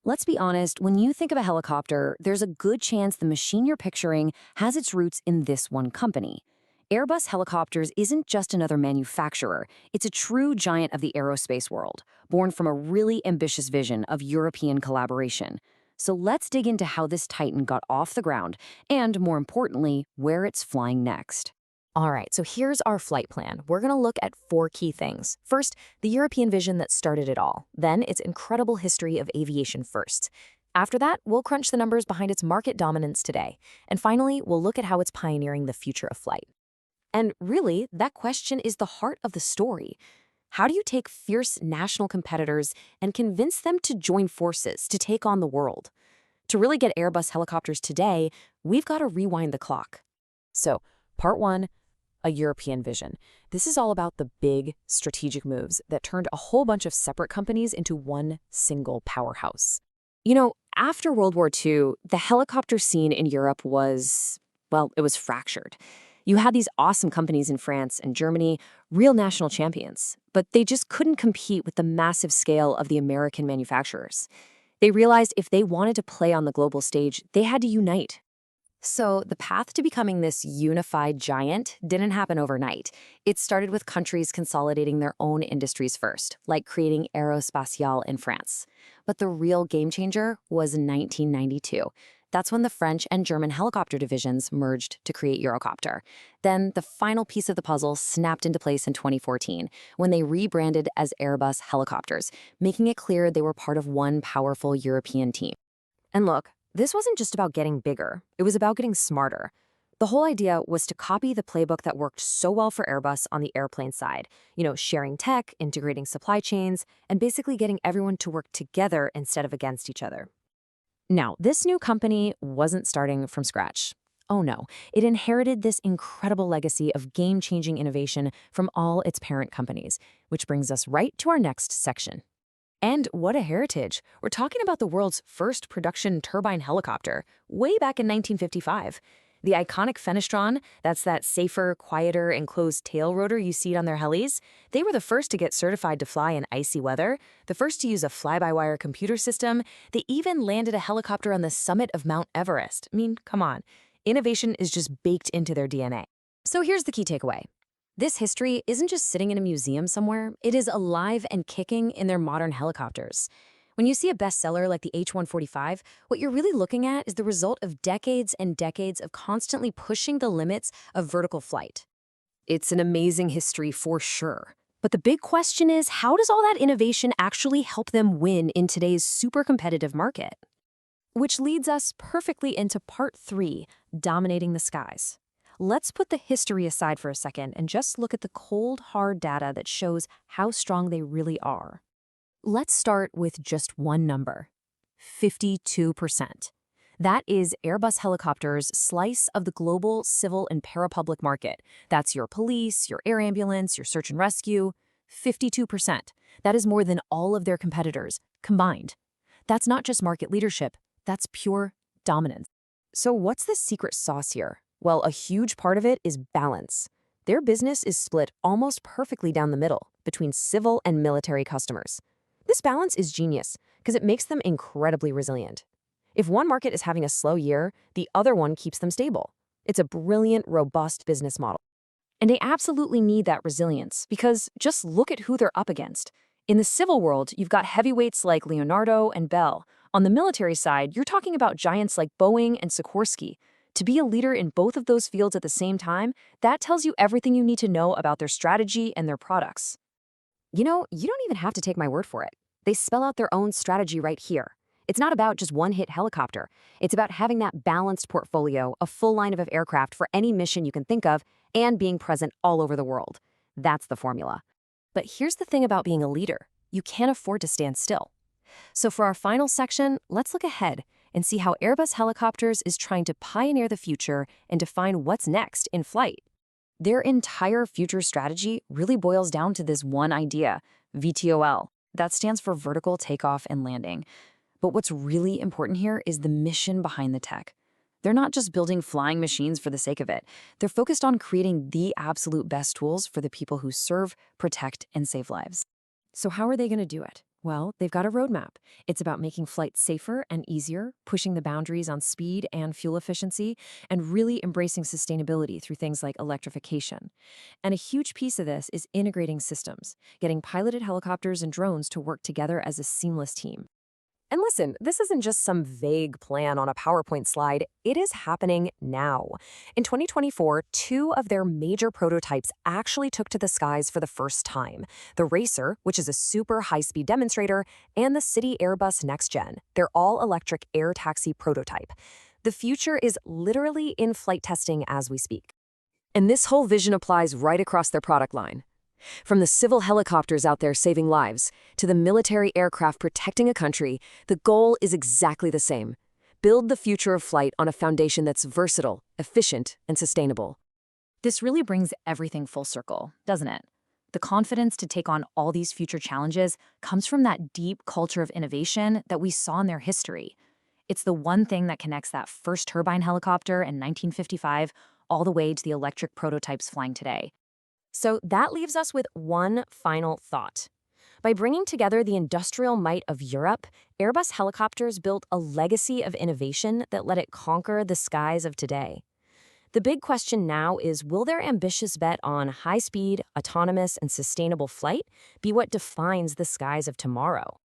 Let's be honest, when you think of a helicopter, there's a good chance the machine you're picturing has its roots in this one company. Airbus Helicopters isn't just another manufacturer, it's a true giant of the aerospace world, born from a really ambitious vision of European collaboration. So let's dig into how this titan got off the ground, and more importantly, where it's flying next. All right, so here's our flight plan. We're going to look at four key things. First, the European vision that started it all. Then, its incredible history of aviation firsts. After that, we'll crunch the numbers behind its market dominance today. And finally, we'll look at how it's pioneering the future of flight. And really, that question is the heart of the story. How do you take fierce national competitors and convince them to join forces to take on the world? To really get Airbus helicopters today, we've got to rewind the clock. So, part one, a European vision. This is all about the big strategic moves that turned a whole bunch of separate companies into one single powerhouse. After World War II, the helicopter scene in Europe was, well, it was fractured. You had these awesome companies in France and Germany, real national champions, but they just couldn't compete with the massive scale of the American manufacturers. They realized if they wanted to play on the global stage, they had to unite. So the path to becoming this unified giant didn't happen overnight. It started with countries consolidating their own industries first, like creating Aerospatiale in France. But the real game changer was in 1992. That's when the French and German helicopter divisions merged to create Eurocopter. Then the final piece of the puzzle snapped into place in 2014, when they rebranded as Airbus Helicopters, making it clear they were part of one powerful European team. And look, this wasn't just about getting bigger, it was about getting smarter. The whole idea was to copy the playbook that worked so well for Airbus on the airplane side, sharing tech, integrating supply chains, and basically getting everyone to work together instead of against each other. Now, this new company wasn't starting from scratch. Oh no, it inherited this incredible legacy of game-changing innovation from all its parent companies, which brings us right to our next section. And what a heritage. We're talking about the world's first production turbine helicopter, way back in 1955. The iconic Fenestron, that's that safer, quieter, enclosed tail rotor you see on their helis, they were the first to get certified to fly in icy weather, the first to use a fly-by-wire computer system. They even landed a helicopter on the summit of Mount Everest. I mean, come on. Innovation is just baked into their DNA. So here's the key takeaway. This history isn't just sitting in a museum somewhere, it is alive and kicking in their modern helicopters. When you see a bestseller like the H-145, what you're really looking at is the result of decades and decades of constantly pushing the limits of vertical flight. It's an amazing history for sure. But the big question is, how does all that innovation actually help them win in today's super competitive market? Which leads us perfectly into part three, dominating the skies. Let's put the history aside for a second and just look at the cold, hard data that shows how strong they really are. Let's start with just one number, 52%. That is Airbus Helicopters' slice of the global civil and parapublic market. That's your police, your air ambulance, your search and rescue. 52%. That is more than all of their competitors combined. That's not just market leadership, that's pure dominance. So what's the secret sauce here? Well, a huge part of it is balance. Their business is split almost perfectly down the middle between civil and military customers. This balance is genius because it makes them incredibly resilient. If one market is having a slow year, the other one keeps them stable. It's a brilliant, robust business model. And they absolutely need that resilience because just look at who they're up against. In the civil world, you've got heavyweights like Leonardo and Bell. On the military side, you're talking about giants like Boeing and Sikorsky. To be a leader in both of those fields at the same time, that tells you everything you need to know about their strategy and their products. You don't even have to take my word for it. They spell out their own strategy right here. It's not about just one-hit helicopter. It's about having that balanced portfolio, a full line of aircraft for any mission you can think of, and being present all over the world. That's the formula. But here's the thing about being a leader. You can't afford to stand still. So for our final section, let's look ahead and see how Airbus Helicopters is trying to pioneer the future and define what's next in flight. Their entire future strategy really boils down to this one idea, VTOL. That stands for vertical takeoff and landing. But what's really important here is the mission behind the tech. They're not just building flying machines for the sake of it. They're focused on creating the absolute best tools for the people who serve, protect, and save lives. So how are they going to do it? Well, they've got a roadmap. It's about making flights safer and easier, pushing the boundaries on speed and fuel efficiency, and really embracing sustainability through things like electrification. And a huge piece of this is integrating systems, getting piloted helicopters and drones to work together as a seamless team. And listen, this isn't just some vague plan on a PowerPoint slide. It is happening now. In 2024, two of their major prototypes actually took to the skies for the first time. The Racer, which is a super high-speed demonstrator, and the City Airbus Next Gen, their all-electric air taxi prototype. The future is literally in flight testing as we speak. And this whole vision applies right across their product line. From the civil helicopters out there saving lives to the military aircraft protecting a country, the goal is exactly the same. Build the future of flight on a foundation that's versatile, efficient, and sustainable. This really brings everything full circle, doesn't it? The confidence to take on all these future challenges comes from that deep culture of innovation that we saw in their history. It's the one thing that connects that first turbine helicopter in 1955 all the way to the electric prototypes flying today. So that leaves us with one final thought. By bringing together the industrial might of Europe, Airbus Helicopters built a legacy of innovation that let it conquer the skies of today. The big question now is, will their ambitious bet on high-speed, autonomous, and sustainable flight be what defines the skies of tomorrow?